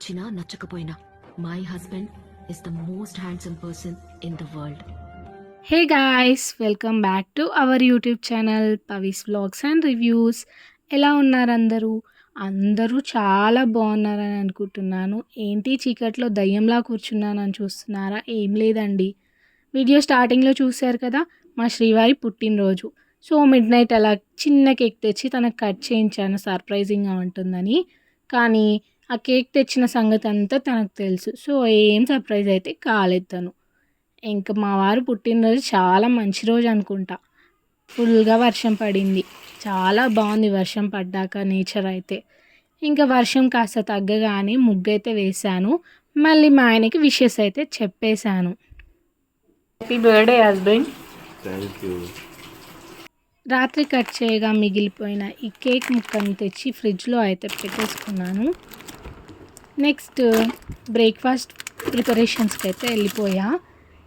నచ్చినా నచ్చకపోయినా my husband is the most handsome person in the world. Hey guys, welcome back to our YouTube channel Pavi's vlogs and reviews. ఎలా ఉన్నారు అందరూ? అందరూ చాలా బాగున్నారని అనుకుంటున్నాను. ఏంటి చీకట్లో దయ్యంలా కూర్చున్నానని చూస్తున్నారా? ఏం లేదండి, వీడియో స్టార్టింగ్లో చూశారు కదా, మా శ్రీవారి పుట్టినరోజు. సో మిడ్ నైట్ అలా చిన్న కేక్ తెచ్చి తనకు కట్ చేయించాను, సర్ప్రైజింగ్గా ఉంటుందని. కానీ ఆ కేక్ తెచ్చిన సంగతి అంతా తనకు తెలుసు. సో ఏం సర్ప్రైజ్ అయితే కాలేదు తను. ఇంకా మా వారు పుట్టినరోజు చాలా మంచి రోజు అనుకుంటా. ఫుల్గా వర్షం పడింది, చాలా బాగుంది వర్షం పడ్డాక నేచర్ అయితే. ఇంకా వర్షం కాస్త తగ్గగానే ముగ్గు అయితే వేశాను. మళ్ళీ మా ఆయనకి విషెస్ అయితే చెప్పేశాను. Happy birthday husband. Thank you. రాత్రి కట్ చేయగా మిగిలిపోయిన ఈ కేక్ ముక్కని తెచ్చి ఫ్రిడ్జ్లో అయితే పెట్టేసుకున్నాను. నెక్స్ట్ బ్రేక్ఫాస్ట్ ప్రిపరేషన్స్కి అయితే వెళ్ళిపోయా.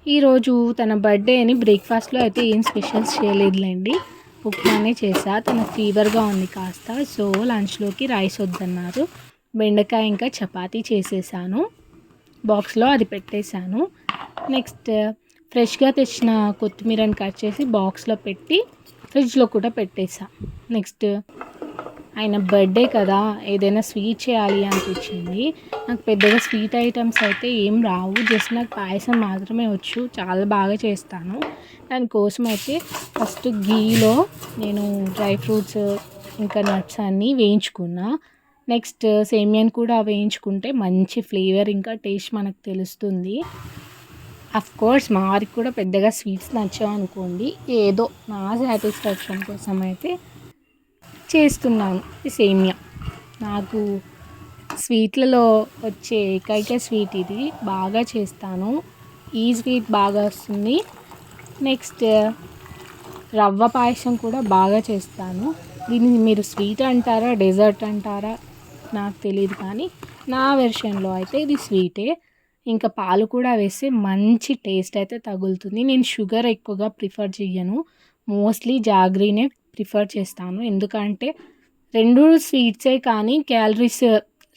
ఈరోజు తన బర్త్డే అని బ్రేక్ఫాస్ట్లో అయితే ఏం స్పెషల్స్ చేయలేదులేండి, ఉప్మానే చేసా. తన ఫీవర్గా ఉంది కాస్త, సో లంచ్లోకి రైస్ వద్దన్నారు. బెండకాయ ఇంకా చపాతీ చేసేసాను, బాక్స్లో అది పెట్టేశాను. నెక్స్ట్ ఫ్రెష్గా తెచ్చిన కొత్తిమీరని కట్ చేసి బాక్స్లో పెట్టి ఫ్రిడ్జ్లో కూడా పెట్టేసా. నెక్స్ట్ ఆయన బర్త్డే కదా, ఏదైనా స్వీట్ చేయాలి అనిపించింది. నాకు పెద్దగా స్వీట్ ఐటమ్స్ అయితే ఏం రావు, జస్ట్ నాకు పాయసం మాత్రమే వచ్చు, చాలా బాగా చేస్తాను. దానికోసం అయితే ఫస్ట్ గీలో నేను డ్రై ఫ్రూట్స్ ఇంకా నట్స్ అన్నీ వేయించుకున్నా. నెక్స్ట్ సేమియాని కూడా వేయించుకుంటే మంచి ఫ్లేవర్ ఇంకా టేస్ట్ మనకు తెలుస్తుంది. కోర్స్ మా వారికి కూడా పెద్దగా స్వీట్స్ నచ్చావు అనుకోండి, ఏదో నా సాటిస్ఫాక్షన్ కోసం అయితే చేస్తున్నాను ఈ సేమియా. నాకు స్వీట్లలో వచ్చే ఏకైక స్వీట్ ఇది, బాగా చేస్తాను. ఈ స్వీట్ బాగా వస్తుంది. నెక్స్ట్ రవ్వ పాయసం కూడా బాగా చేస్తాను. దీన్ని మీరు స్వీట్ అంటారా డెజర్ట్ అంటారా నాకు తెలియదు, కానీ నా వెర్షన్లో అయితే ఇది స్వీటే. ఇంకా పాలు కూడా వేస్తే మంచి టేస్ట్ అయితే తగులుతుంది. నేను షుగర్ ఎక్కువగా ప్రిఫర్ చెయ్యను, మోస్ట్లీ జాగ్రీనే ప్రిఫర్ చేస్తాను. ఎందుకంటే రెండు స్వీట్సే కానీ క్యాలరీస్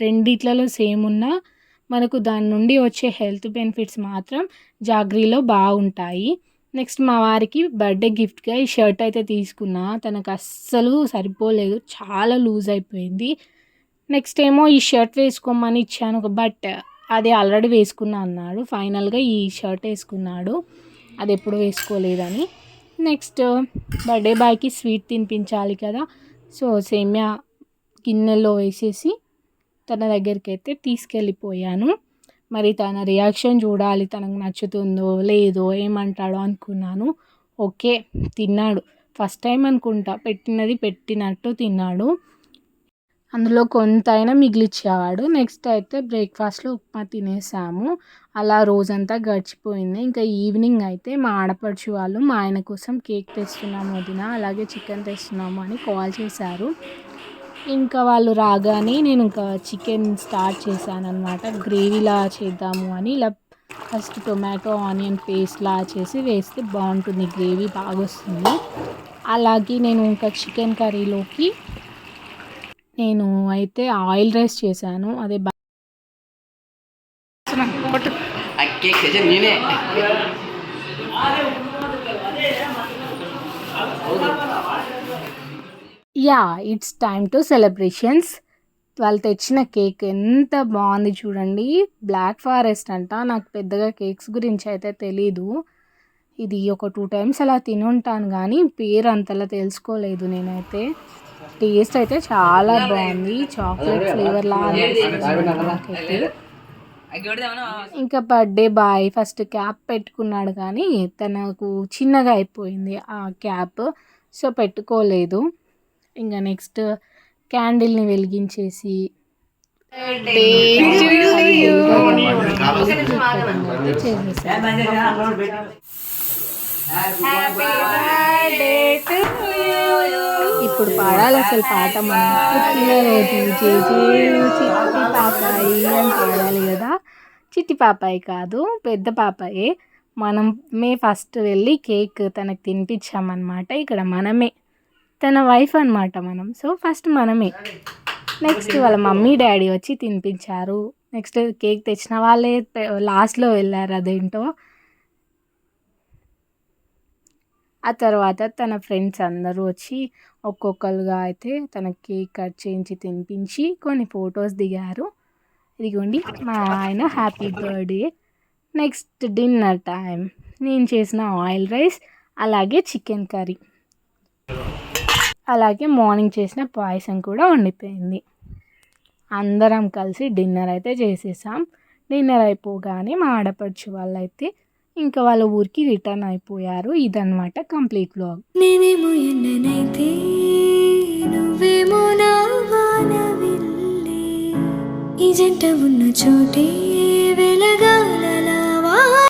రెండిట్లలో సేమ్ ఉన్నా మనకు దాని నుండి వచ్చే హెల్త్ బెనిఫిట్స్ మాత్రం జాగ్రీలో బాగుంటాయి. నెక్స్ట్ మా వారికి బర్త్డే గిఫ్ట్గా ఈ షర్ట్ అయితే తీసుకున్నా. తనకు అస్సలు సరిపోలేదు, చాలా లూజ్ అయిపోయింది. నెక్స్ట్ ఏమో ఈ షర్ట్ వేసుకోమని ఇచ్చాను, బట్ అది ఆల్రెడీ వేసుకున్నా అన్నాడు. ఫైనల్గా ఈ షర్ట్ వేసుకున్నాడు, అది ఎప్పుడు వేసుకోలేదని. నెక్స్ట్ బర్త్డే బాయ్కి స్వీట్ తినిపించాలి కదా, సో సేమియా గిన్నెలో వేసేసి తన దగ్గరికి అయితే తీసుకెళ్ళిపోయాను. మరి తన రియాక్షన్ చూడాలి, తనకు నచ్చుతుందో లేదో ఏమంటాడో అనుకున్నాను. ఓకే, తిన్నాడు. ఫస్ట్ టైం అనుకుంటా పెట్టినది పెట్టినట్టు తిన్నాడు. అందులో కొంతైనా మిగిలిచ్చేవాడు. నెక్స్ట్ అయితే బ్రేక్ఫాస్ట్లో ఉప్మా తినేసాము. అలా రోజంతా గడిచిపోయింది. ఇంకా ఈవినింగ్ అయితే మా ఆడపడుచు వాళ్ళు మా ఆయన కోసం కేక్ తెస్తున్నాము వదిన, అలాగే చికెన్ తెస్తున్నాము అని కాల్ చేశారు. ఇంకా వాళ్ళు రాగానే నేను ఇంకా చికెన్ స్టార్ట్ చేశాను అనమాట. గ్రేవీలా చేద్దాము అని, ఇలా ఫస్ట్ టొమాటో ఆనియన్ పేస్ట్లా చేసి వేస్తే బాగుంటుంది, గ్రేవీ బాగా వస్తుంది. అలాగే నేను ఇంకా చికెన్ కర్రీలోకి నేను అయితే ఆయిల్ రైస్ చేశాను. అదే yeah, it's time to celebrations. వాళ్ళు తెచ్చిన కేక్ ఎంత బాగుంది చూడండి, బ్లాక్ ఫారెస్ట్ అంట. నాకు పెద్దగా కేక్స్ గురించి అయితే తెలీదు, ఇది ఒక 2 times అలా తినుంటాను కానీ పేరు అంతలా తెలుసుకోలేదు నేనైతే. టేస్ట్ అయితే చాలా బాగుంది, చాక్లెట్ ఫ్లేవర్ లాగా. ఇంకా బర్త్డే బాయ్ ఫస్ట్ క్యాప్ పెట్టుకున్నాడు కానీ తనకు చిన్నగా అయిపోయింది ఆ క్యాప్, సో పెట్టుకోలేదు. ఇంకా నెక్స్ట్ క్యాండిల్ని వెలిగించేసి ఇప్పుడు పాడాలి అసలు పాట. మనం పుట్టినరోజు జేజేలు చిట్టి పాపాయి అని పాడాలి కదా. చిట్టి పాపాయి కాదు, పెద్ద పాపాయే. మనమే ఫస్ట్ వెళ్ళి కేక్ తనకు తినిపించామన్నమాట. ఇక్కడ మనమే తన వైఫ్ అనమాట మనం, సో ఫస్ట్ మనమే. నెక్స్ట్ వాళ్ళ మమ్మీ డాడీ వచ్చి తినిపించారు. నెక్స్ట్ కేక్ తెచ్చిన వాళ్ళే లాస్ట్‌లో వెళ్ళారు అదేంటో. ఆ తర్వాత తన ఫ్రెండ్స్ అందరూ వచ్చి ఒక్కొక్కలుగా అయితే తనకి కేక్ కట్ చేయించి తినిపించి కొన్ని ఫొటోస్ దిగారు. ఇదిగోండి మా ఆయన happy birthday. Next dinner time. నేను చేసిన ఆయిల్ రైస్, అలాగే చికెన్ కర్రీ, అలాగే మార్నింగ్ చేసిన పాయసం కూడా ఉండిపోయింది. అందరం కలిసి డిన్నర్ అయితే చేసేసాం. డిన్నర్ అయిపోగానే మా ఆడపడుచు వాళ్ళైతే ఇంకా వాళ్ళ ఊరికి రిటర్న్ అయిపోయారు. ఇదనమాట కంప్లీట్ వ్లాగ్. నేనేమో ఎండనైతే నువ్వేమో నా వానవిల్లే ఈ జంట ఉన్న చోటే